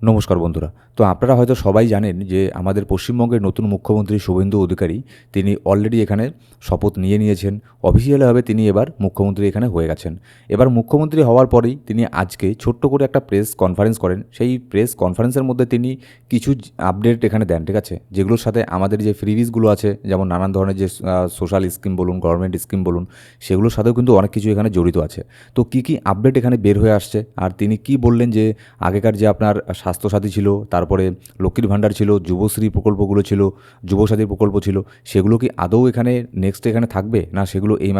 নমস্কার বন্ধুরা। তো আপনারা হয়তো সবাই জানেন যে আমাদের পশ্চিমবঙ্গের নতুন মুখ্যমন্ত্রী শুভেন্দু অধিকারী তিনি অলরেডি এখানে শপথ নিয়ে নিয়েছেন। অফিসিয়ালভাবে তিনি এবার মুখ্যমন্ত্রী এখানে হয়ে গেছেন। এবার মুখ্যমন্ত্রী হওয়ার পরেই তিনি আজকে ছোট্ট করে একটা প্রেস কনফারেন্স করেন। সেই প্রেস কনফারেন্সের মধ্যে তিনি কিছু আপডেট এখানে দেন, ঠিক আছে? যেগুলোর সাথে আমাদের যে ফ্রিবিজগুলো আছে, যেমন নানান ধরনের যে সোশ্যাল স্কিম বলুন, গভর্নমেন্ট স্কিম বলুন, সেগুলোর সাথেও কিন্তু অনেক কিছু এখানে জড়িত আছে। তো কী আপডেট এখানে বের হয়ে আসছে আর তিনি কি বললেন যে আগেকার যে আপনার স্বাস্থ্যসাথী ছিল, তারপরে লক্ষ্মীর ভাণ্ডার ছিল, যুবশ্রী প্রকল্পগুলো ছিল, যুবসাথী প্রকল্প ছিল, সেগুলো কি আদৌ এখানে নেক্সট এখানে থাকবে, না সেগুলো এই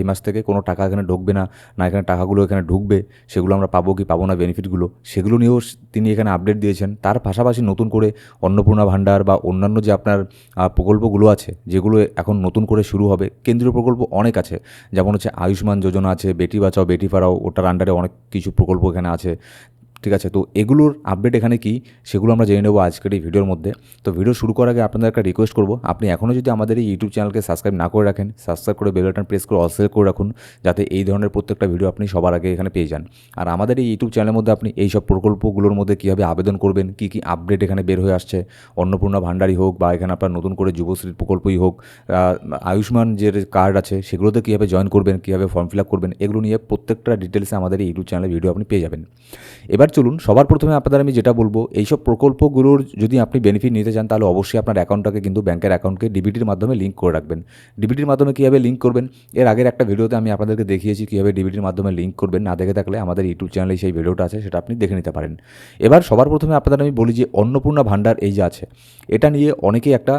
মাস থেকে কোনো টাকা এখানে ঢুকবে না, না এখানে টাকাগুলো এখানে ঢুকবে, সেগুলো আমরা পাবো কি পাবো না বেনিফিটগুলো, সেগুলো নিয়েও তিনি এখানে আপডেট দিয়েছেন। তার পাশাপাশি নতুন করে অন্নপূর্ণা ভাণ্ডার বা অন্যান্য যে আপনার প্রকল্পগুলো আছে, যেগুলো এখন নতুন করে শুরু হবে, কেন্দ্রীয় প্রকল্প অনেক আছে, যেমন হচ্ছে আয়ুষ্মান যোজনা আছে, বেটি বাঁচাও বেটি পড়াও, ওটার আন্ডারে অনেক কিছু প্রকল্প এখানে আছে, ঠিক আছে? তো এগুলোর আপডেট এখানে কি, সেগুলো আমরা জেনে নেবো আজকের এই ভিডিওর মধ্যে। তো ভিডিও শুরু করার আগে আপনাদের একটা রিকোয়েস্ট করবো, আপনি এখনও যদি আমাদের এই ইউটিউব চ্যানেলকে সাবস্ক্রাইব না করে রাখেন, সাবস্ক্রাইব করে বেল বাটন প্রেস করে অল সিলেক্ট করে রাখুন, যাতে এই ধরনের প্রত্যেকটা ভিডিও আপনি সবার আগে এখানে পেয়ে যান। আর আমাদের এই ইউটিউব চ্যানেলের মধ্যে আপনি এই সব প্রকল্পগুলোর মধ্যে কীভাবে আবেদন করবেন, কী আপডেট এখানে বের হয়ে আসছে, অন্নপূর্ণা ভাণ্ডারই হোক বা এখানে আপনার নতুন করে যুবশ্রীর প্রকল্পই হোক, আয়ুষ্মান যে কার্ড আছে সেগুলোতে কীভাবে জয়েন করবেন, কীভাবে ফর্ম ফিল আপ করবেন, এগুলো নিয়ে প্রত্যেকটা ডিটেলসে আমাদের এই ইউটিউব চ্যানেলে ভিডিও আপনি পেয়ে যাবেন। এবার চলুন, সবার প্রথমে আপনাদের আমি যেটা বলবো, এইসব প্রকল্পগুলোর যদি আপনি বেনিফিট নিতে চান, তাহলে অবশ্যই আপনার অ্যাকাউন্টটাকে কিন্তু ব্যাংকের অ্যাকাউন্টকে ডিবিটির মাধ্যমে লিঙ্ক করে রাখবেন। ডিবিটির মাধ্যমে কীভাবে লিঙ্ক করবেন, এর আগের একটা ভিডিওতে আমি আপনাদেরকে দেখিয়েছি কীভাবে ডিবিটির মাধ্যমে লিঙ্ক করবেন। না দেখে থাকলে আমাদের ইউটিউব চ্যানেলে সেই ভিডিওটা আছে, সেটা আপনি দেখে নিতে পারেন। এবার সবার প্রথমে আপনাদের আমি বলি যে অন্নপূর্ণা ভাণ্ডার এই যে আছে, এটা নিয়ে অনেকেই একটা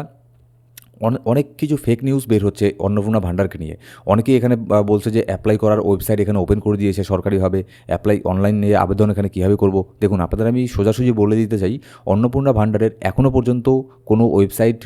অনেক কিছু ফেক নিউজ বের হচ্ছে অন্নপূর্ণা ভাণ্ডারকে নিয়ে। অনেকেই এখানে বলছে যে অ্যাপ্লাই করার ওয়েবসাইট এখানে ওপেন করে দিয়েছে সরকারিভাবে, অনলাইন নিয়ে আবেদন এখানে কীভাবে করব। দেখুন, আপনাদের আমি সোজাসুজি বলে দিতে চাই, অন্নপূর্ণা ভাণ্ডারের এখনও পর্যন্ত কোনো ওয়েবসাইট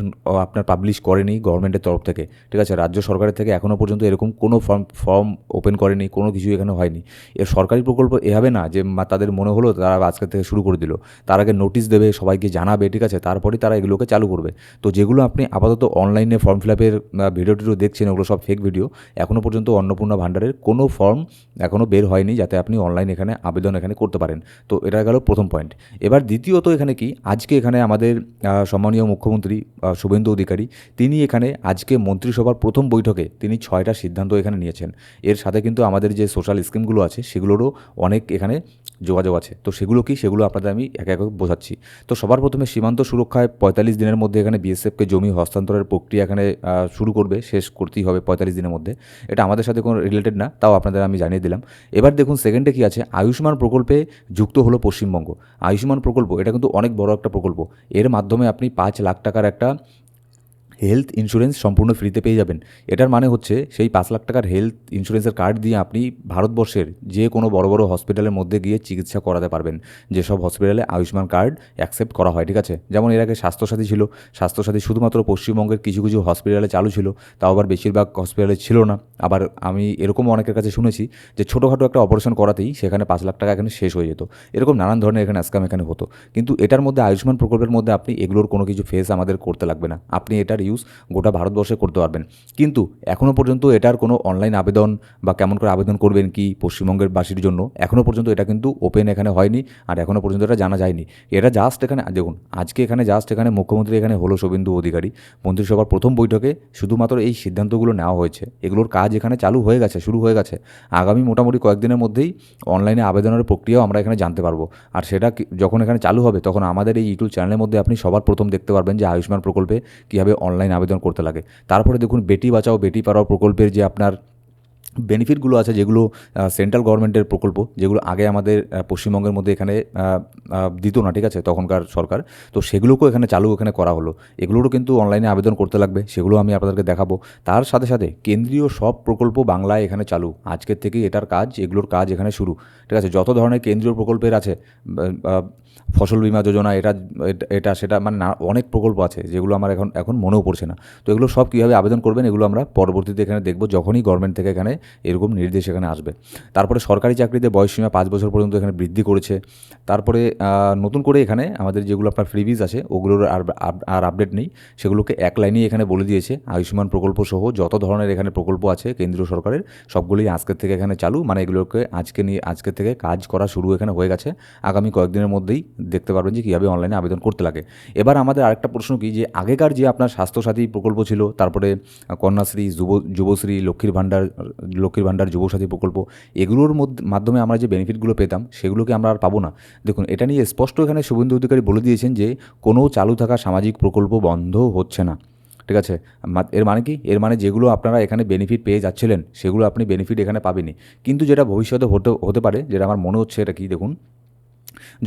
আপনার পাবলিশ করেনি গভর্নমেন্টের তরফ থেকে, ঠিক আছে? রাজ্য সরকারের থেকে এখনও পর্যন্ত এরকম কোনো ফর্ম ওপেন করেনি, কোনো কিছু এখানে হয়নি। এর সরকারি প্রকল্প এভাবে না যে তাদের মনে হলো তারা আজকের থেকে শুরু করে দিল, তার আগে নোটিশ দেবে, সবাইকে জানাবে, ঠিক আছে? তারপরেই তারা এগুলোকে চালু করবে। তো যেগুলো আপনি আপাতত অনলাইনে ফর্ম ফিল আপের ভিডিও দেখছেন, ওগুলো সব ফেক ভিডিও। এখনও পর্যন্ত অন্নপূর্ণা ভাণ্ডারের কোনো ফর্ম এখনও বের হয়নি যাতে আপনি অনলাইন এখানে আবেদন এখানে করতে পারেন। তো এটা গেল প্রথম পয়েন্ট। এবার দ্বিতীয়ত এখানে কি, আজকে এখানে আমাদের সম্মানীয় মুখ্যমন্ত্রী শুভেন্দু অধিকারী, তিনি এখানে আজকে মন্ত্রিসভার প্রথম বৈঠকে তিনি 6টা সিদ্ধান্ত এখানে নিয়েছেন। এর সাথে কিন্তু আমাদের যে সোশ্যাল স্কিমগুলো আছে সেগুলোরও অনেক এখানে যোগাযোগ আছে। তো সেগুলো কি, সেগুলো আপনাদের আমি একে একে বোঝাচ্ছি। তো সবার প্রথমে সীমান্ত সুরক্ষায় 45 দিনের মধ্যে এখানে বিএসএফকে জমি হস্তান্তরের প্রক্রিয়া এখানে শুরু করবে, শেষ করতেই হবে 45 দিনের মধ্যে। এটা আমাদের সাথে কোনো রিলেটেড না, তাও আপনাদের আমি জানিয়ে দিলাম। এবার দেখুন সেকেন্ডে কী আছে, আয়ুষ্মান প্রকল্পে যুক্ত হলো পশ্চিমবঙ্গ। আয়ুষ্মান প্রকল্প এটা কিন্তু অনেক বড় একটা প্রকল্প। এর মাধ্যমে আপনি 5 লাখ টাকার একটা হেলথ ইন্স্যুরেন্স সম্পূর্ণ ফ্রিতে পেয়ে যাবেন। এটার মানে হচ্ছে সেই 5 লাখ টাকার হেলথ ইন্স্যুরেন্সের কার্ড দিয়ে আপনি ভারতবর্ষের যে কোনো বড় বড় হসপিটালের মধ্যে গিয়ে চিকিৎসা করাতে পারবেন, যেসব হসপিটালে আয়ুষ্মান কার্ড অ্যাকসেপ্ট করা হয়, ঠিক আছে? যেমন এর আগে স্বাস্থ্যসাথী ছিল, স্বাস্থ্যসাথী শুধুমাত্র পশ্চিমবঙ্গের কিছু কিছু হসপিটালে চালু ছিল, তাও আবার বেশিরভাগ হসপিটালে ছিল না। আবার আমি এরকমও অনেকের কাছে শুনেছি যে ছোটোখাটো একটা অপারেশন করাতেই সেখানে 5 লাখ টাকা এখানে শেষ হয়ে যেত। এরকম নানান ধরনের এখানে স্ক্যাম এখানে হতো। কিন্তু এটার মধ্যে আয়ুষ্মান প্রকল্পের মধ্যে আপনি এগুলোর কোনো কিছু ফেস আমাদের করতে লাগবে না, আপনি এটার ইউজ গোটা ভারতবর্ষে করতে পারবেন। কিন্তু এখনও পর্যন্ত এটার কোনো অনলাইন আবেদন বা কেমন করে আবেদন করবেন কি পশ্চিমবঙ্গের বাসীর জন্য, এখনও পর্যন্ত এটা কিন্তু ওপেন এখানে হয়নি, আর এখনও পর্যন্ত এটা জানা যায়নি। এটা জাস্ট এখানে দেখুন, আজকে এখানে জাস্ট এখানে মুখ্যমন্ত্রী এখানে হলো শুভেন্দু অধিকারী, মন্ত্রিসভার প্রথম বৈঠকে শুধুমাত্র এই সিদ্ধান্তগুলো নেওয়া হয়েছে। এগুলোর কাজ এখানে চালু হয়ে গেছে, শুরু হয়ে গেছে। আগামী মোটামুটি কয়েকদিনের মধ্যেই অনলাইনে আবেদনের প্রক্রিয়াও আমরা এখানে জানতে পারবো। আর সেটা যখন এখানে চালু হবে, তখন আমাদের এই ইউটিউব চ্যানেলের মধ্যে আপনি সবার প্রথম দেখতে পারবেন যে আয়ুষ্মান প্রকল্পে কীভাবে অনলাইন আবেদন করতে লাগে। তারপরে দেখুন বেটি বাঁচাও বেটি পড়াও প্রকল্পের যে আপনার বেনিফিটগুলো আছে, যেগুলো সেন্ট্রাল গভর্নমেন্টের প্রকল্প, যেগুলো আগে আমাদের পশ্চিমবঙ্গের মধ্যে এখানে দিত না, ঠিক আছে, তখনকার সরকার। তো সেগুলোকেও এখানে চালু এখানে করা হলো। এগুলোরও কিন্তু অনলাইনে আবেদন করতে লাগবে, সেগুলো আমি আপনাদেরকে দেখাবো। তার সাথে সাথে কেন্দ্রীয় সব প্রকল্প বাংলায় এখানে চালু, আজকের থেকেই এটার কাজ, এগুলোর কাজ এখানে শুরু, ঠিক আছে? যত ধরনের কেন্দ্রীয় প্রকল্পের আছে, ফসল বীমা যোজনা, এটা এটা সেটা মানে অনেক প্রকল্প আছে যেগুলো আমার এখন মনেও পড়ছে না। তো এগুলো সব কীভাবে আবেদন করবেন, এগুলো আমরা পরবর্তীতে এখানে দেখব, যখনই গভর্নমেন্ট থেকে এখানে এরকম নির্দেশ এখানে আসবে। তারপরে সরকারি চাকরিতে বয়সসীমা 5 বছর পর্যন্ত এখানে বৃদ্ধি করেছে। তারপরে নতুন করে এখানে আমাদের যেগুলো আপনার ফ্রিবিজ আছে, ওগুলোর আর আপডেট নেই, সেগুলোকে এক লাইনেই এখানে বলে দিয়েছে। আয়ুষ্মান প্রকল্প সহ যত ধরনের এখানে প্রকল্প আছে কেন্দ্রীয় সরকারের, সবগুলোই আজকের থেকে এখানে চালু, মানে এগুলোকে আজকের থেকে কাজ করা শুরু এখানে হয়ে গেছে। আগামী কয়েকদিনের মধ্যেই দেখতে পারবেন যে কীভাবে অনলাইনে আবেদন করতে লাগে। এবার আমাদের আরেকটা প্রশ্ন কি, যে আগেকার যে আপনার স্বাস্থ্যসাথী প্রকল্প ছিল, তারপরে কন্যাশ্রী, যুবশ্রী, লক্ষ্মীর ভাণ্ডার, যুবসাথী প্রকল্প, এগুলোর মাধ্যমে আমরা যে বেনিফিটগুলো পেতাম সেগুলোকে আমরা আর পাবো না। দেখুন, এটা নিয়ে স্পষ্ট এখানে শুভেন্দু অধিকারী বলে দিয়েছেন যে কোনো চালু থাকা সামাজিক প্রকল্প বন্ধ হচ্ছে না। ঠিক আছে, এর মানে কি? এর মানে যেগুলো আপনারা এখানে বেনিফিট পেয়ে যাচ্ছিলেন সেগুলো আপনি বেনিফিট এখানে পাবেনই। কিন্তু যেটা ভবিষ্যতে হতে পারে, যেটা আমার মনে হচ্ছে, এটা কি দেখুন,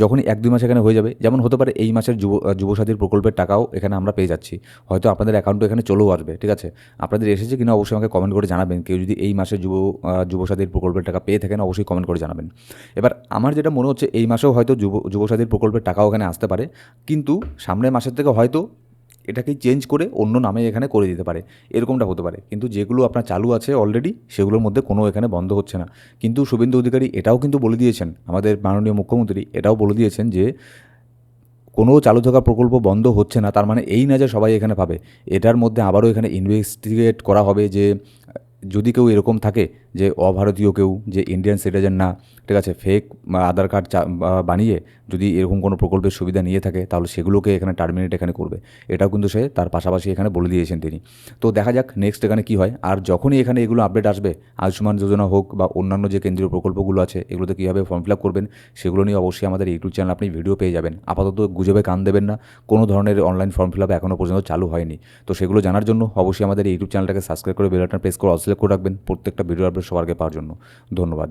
যখনই 1-2 মাস এখানে হয়ে যাবে, যেমন হতে পারে এই মাসের যুবসাথীর প্রকল্পের টাকাও এখানে আমরা পেয়ে যাচ্ছি, হয়তো আপনাদের অ্যাকাউন্টে এখানে চলেও আসবে। ঠিক আছে, আপনাদের এসেছে কিনা অবশ্যই আমাকে কমেন্ট করে জানাবেন। কেউ যদি এই মাসের যুবসাথীর প্রকল্পের টাকা পেয়ে থাকেন অবশ্যই কমেন্ট করে জানাবেন। এবার আমার যেটা মনে হচ্ছে, এই মাসেও হয়তো যুবসাথীর প্রকল্পের টাকাও এখানে আসতে পারে, কিন্তু সামনের মাসের থেকে হয়তো এটাকে চেঞ্জ করে অন্য নামে এখানে করে দিতে পারে, এরকমটা হতে পারে। কিন্তু যেগুলো আপনার চালু আছে অলরেডি, সেগুলোর মধ্যে কোনো এখানে বন্ধ হচ্ছে না। কিন্তু শুভেন্দু অধিকারী এটাও কিন্তু বলে দিয়েছেন, আমাদের মাননীয় মুখ্যমন্ত্রী এটাও বলে দিয়েছেন যে কোনো চালু থাকা প্রকল্প বন্ধ হচ্ছে না, তার মানে এই না যে সবাই এখানে পাবে। এটার মধ্যে আবারও এখানে ইনভেস্টিগেট করা হবে যে যদি কেউ এরকম থাকে যে অভারতীয় কেউ, যে ইন্ডিয়ান সিটিজেন না, ঠিক আছে, ফেক আধার কার্ড বানিয়ে যদি এরকম কোনো প্রকল্পের সুবিধা নিয়ে থাকে, তাহলে সেগুলোকে এখানে টার্মিনেট এখানে করবে। এটাও কিন্তু সে তার পাশাপাশি এখানে বলে দিয়েছেন তিনি। তো দেখা যাক নেক্সট এখানে কী হয়। আর যখনই এখানে এগুলো আপডেট আসবে, আয়ুষ্মান যোজনা হোক বা অন্যান্য যে কেন্দ্রীয় প্রকল্পগুলো আছে, এগুলোতে কীভাবে ফর্ম ফিল আপ করবেন সেগুলো নিয়ে অবশ্যই আমাদের ইউটিউব চ্যানেল আপনি ভিডিও পেয়ে যাবেন। আপাতত গুজবে কান দেবেন না, কোনো ধরনের অনলাইন ফর্ম ফিল আপ এখনও পর্যন্ত চালু হয়নি। তো সেগুলো জানার জন্য অবশ্যই আমাদের ইউটিউব চ্যানেলটাকে সাবস্ক্রাইব করে বেল বাটন প্রেস করে অল সিলেক্ট করে রাখবেন প্রত্যেকটা ভিডিও আপডেট সবার আগে পাওয়ার জন্য। ধন্যবাদ।